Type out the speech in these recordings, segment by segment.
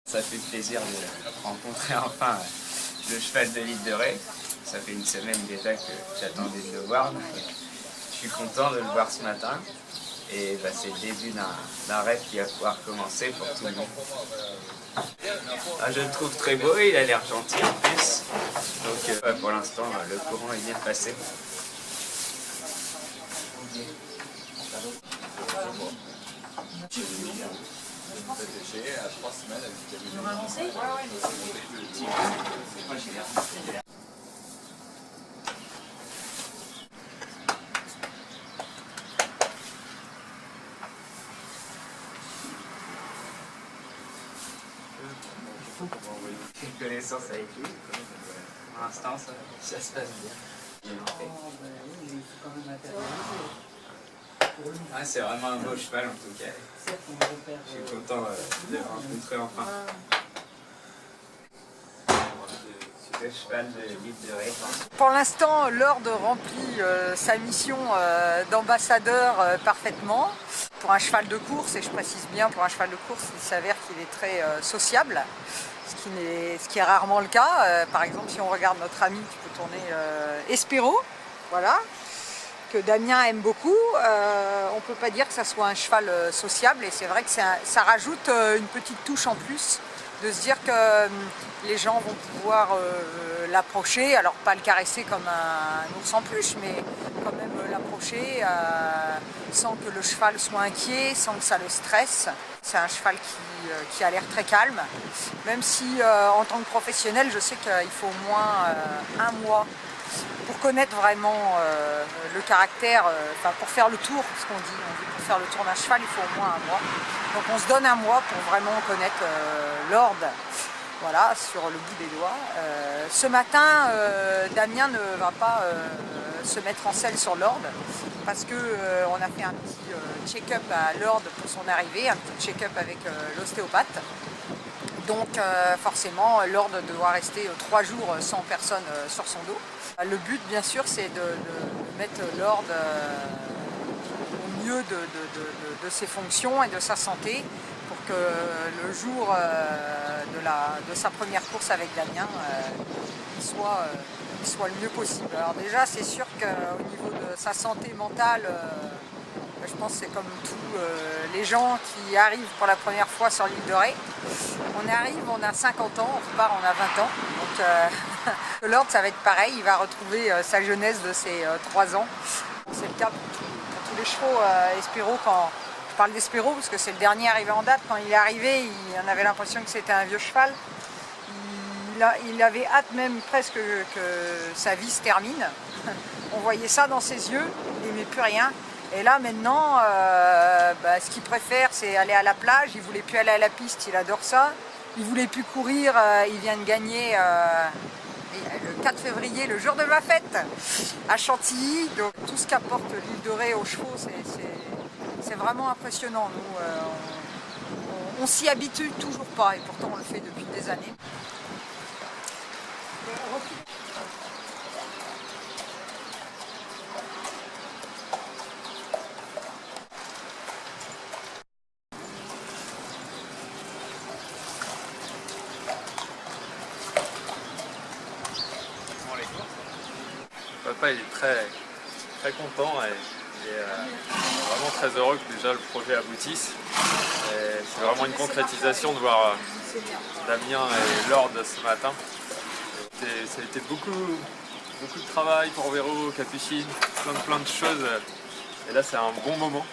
Ça fait plaisir de rencontrer enfin le cheval de l'île de Ré. Ça fait une semaine déjà que j'attendais de le voir. Donc je suis content de le voir ce matin. Et bah, c'est le début d'un rêve qui va pouvoir commencer pour tout le monde. Ah, je le trouve très beau, il a l'air gentil en plus. Donc pour l'instant, le courant est bien passé. Une connaissance avec lui. Pour l'instant, ça se passe bien. Ah, c'est vraiment un beau cheval en tout cas. Je suis content de le rencontrer enfin. Le cheval de l'île de Ré. Pour l'instant, Lord remplit sa mission d'ambassadeur parfaitement. Pour un cheval de course, et je précise bien pour un cheval de course, il s'avère qu'il est très sociable, ce qui est rarement le cas. Par exemple, si on regarde notre ami, tu peux tourner Espéro, voilà, que Damien aime beaucoup. On ne peut pas dire que ça soit un cheval sociable, et c'est vrai que ça rajoute une petite touche en plus, de se dire que les gens vont pouvoir l'approcher, alors pas le caresser comme un ours en peluche, mais quand même l'approcher sans que le cheval soit inquiet, sans que ça le stresse. C'est un cheval qui a l'air très calme, même si en tant que professionnel, je sais qu'il faut au moins un mois pour connaître vraiment le caractère, pour faire le tour, ce qu'on dit, pour faire le tour d'un cheval, il faut au moins un mois. Donc on se donne un mois pour vraiment connaître Lord, voilà, sur le bout des doigts. Ce matin, Damien ne va pas se mettre en selle sur Lord, parce qu'on a fait un petit check-up à Lord pour son arrivée, un petit check-up avec l'ostéopathe. Donc forcément, Lord doit rester 3 jours sans personne sur son dos. Le but, bien sûr, c'est de mettre Lord au mieux de ses fonctions et de sa santé pour que le jour de sa première course avec Damien, il soit le mieux possible. Alors déjà, c'est sûr qu'au niveau de sa santé mentale, je pense que c'est comme tous les gens qui arrivent pour la première fois sur l'île de Ré. On arrive, on a 50 ans, on repart, on a 20 ans. Donc Lord, ça va être pareil, il va retrouver sa jeunesse de ses 3 ans. C'est le cas pour tous les chevaux. Espéro, quand je parle d'Espéro, parce que c'est le dernier arrivé en date, quand il est arrivé, on avait l'impression que c'était un vieux cheval. Il avait hâte même presque que sa vie se termine. On voyait ça dans ses yeux, il n'aimait plus rien. Et là maintenant, ce qu'il préfère, c'est aller à la plage. Il ne voulait plus aller à la piste, il adore ça. Il ne voulait plus courir, il vient de gagner le 4 février, le jour de ma fête, à Chantilly. Donc tout ce qu'apporte l'île de Ré aux chevaux, c'est vraiment impressionnant. Nous, on s'y habitue toujours pas, et pourtant on le fait depuis des années. Papa il est très content et il est vraiment très heureux que déjà le projet aboutisse. C'est vraiment une concrétisation de voir Damien et Lord ce matin. Ça a été beaucoup de travail pour Véro, Capucine, plein de choses. Et là c'est un bon moment.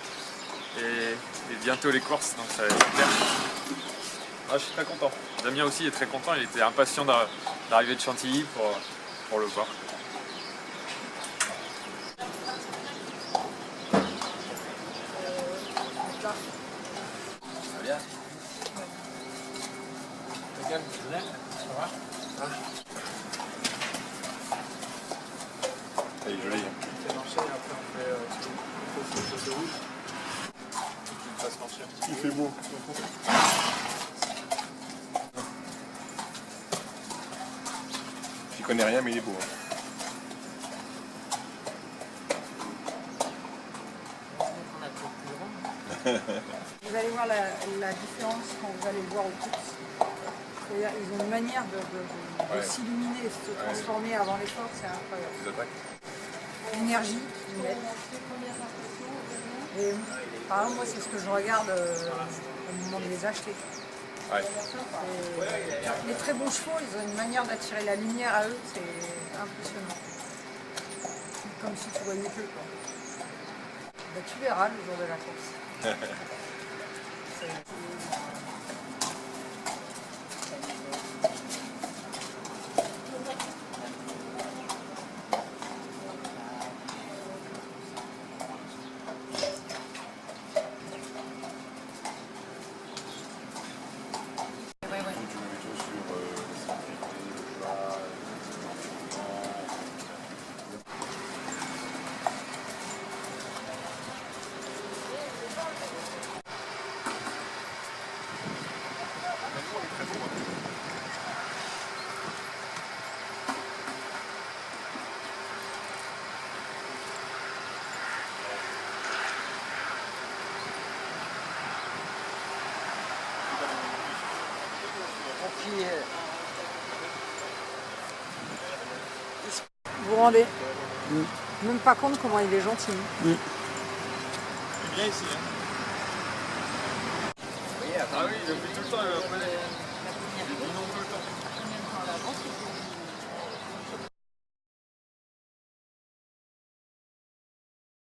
Et bientôt les courses, donc ça va être super. Ah, je suis très content. Damien aussi est très content, il était impatient d'arriver de Chantilly pour le voir. Bien. Regarde, ça va? Elle est jolie. C'est marché, après on fait une chose de rouge. Tu me fasses marcher un petit peu. Il fait beau. J'y connais rien, mais il est beau. Vous allez voir la différence quand vous allez le voir aux courses. C'est-à-dire ils ont une manière de s'illuminer, de se transformer avant l'effort, c'est incroyable. Ils attaquent. L'énergie qu'ils mettent. Et par exemple, moi, c'est ce que je regarde au moment de les acheter. Ouais. Les très bons chevaux, ils ont une manière d'attirer la lumière à eux, c'est impressionnant. Comme si tu voyais que. Ben, tu verras le jour de la course. Donc tu mets plutôt sur la sécurité, le cheval, Puis, vous vous rendez même pas compte comment il est gentil. C'est bien ici. Hein. Ah oui, il le fait tout le temps. Il le fait tout le temps.